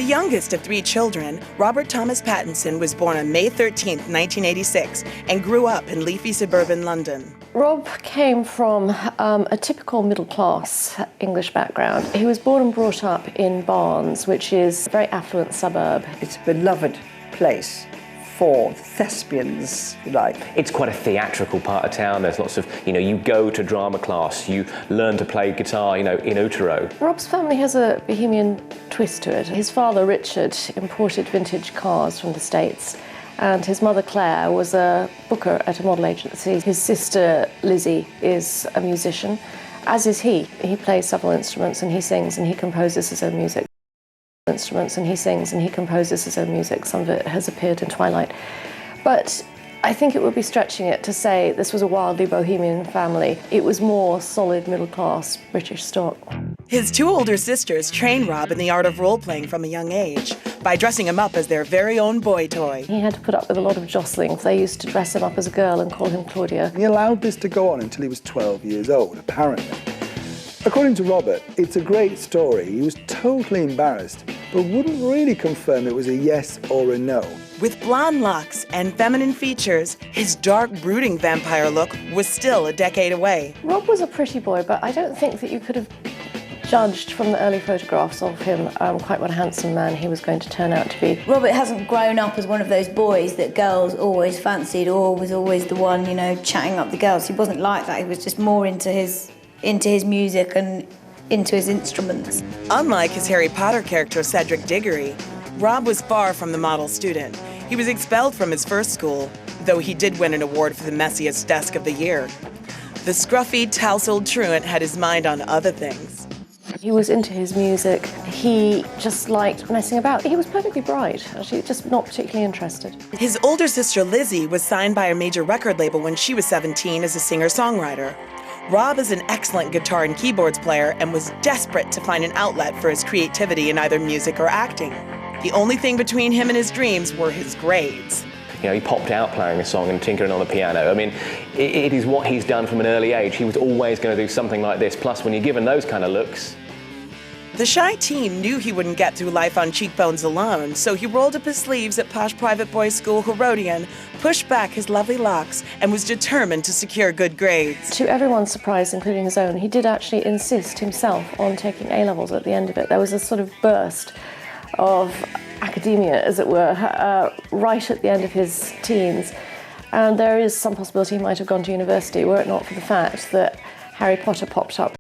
youngest of three children, Robert Thomas Pattinson was born on May 13, 1986, and grew up in leafy suburban London. Rob came from a typical middle-class English background. He was born and brought up in Barnes, which is a very affluent suburb. It's a beloved place for thespians, if you like. It's quite a theatrical part of town. There's lots of, you go to drama class, you learn to play guitar, in utero. Rob's family has a bohemian twist to it. His father, Richard, imported vintage cars from the States, and his mother, Claire, was a booker at a model agency. His sister, Lizzie, is a musician, as is he. He plays several instruments, and he sings, and he composes his own music. And he sings and he composes his own music. Some of it has appeared in Twilight. But I think it would be stretching it to say this was a wildly bohemian family. It was more solid middle-class British stock. His two older sisters trained Rob in the art of role-playing from a young age by dressing him up as their very own boy toy. He had to put up with a lot of jostling. They used to dress him up as a girl and call him Claudia. He allowed this to go on until he was 12 years old, apparently. According to Robert, it's a great story. He was totally embarrassed, but wouldn't really confirm it was a yes or a no. With blonde locks and feminine features, his dark, brooding vampire look was still a decade away. Rob was a pretty boy, but I don't think that you could have judged from the early photographs of him quite what a handsome man he was going to turn out to be. Robert hasn't grown up as one of those boys that girls always fancied or was always the one, chatting up the girls. He wasn't like that. He was just more into his music and into his instruments. Unlike his Harry Potter character Cedric Diggory, Rob was far from the model student. He was expelled from his first school, though he did win an award for the messiest desk of the year. The scruffy, tousled truant had his mind on other things. He was into his music. He just liked messing about. He was perfectly bright, actually, just not particularly interested. His older sister Lizzie was signed by a major record label when she was 17 as a singer-songwriter. Rob is an excellent guitar and keyboards player and was desperate to find an outlet for his creativity in either music or acting. The only thing between him and his dreams were his grades. He popped out playing a song and tinkering on the piano. I mean, it is what he's done from an early age. He was always going to do something like this. Plus, when you're given those kind of looks... The shy teen knew he wouldn't get through life on cheekbones alone, so he rolled up his sleeves at posh private boys' school Herodian, pushed back his lovely locks, and was determined to secure good grades. To everyone's surprise, including his own, he did actually insist himself on taking A-levels at the end of it. There was a sort of burst of academia, as it were, right at the end of his teens. And there is some possibility he might have gone to university were it not for the fact that Harry Potter popped up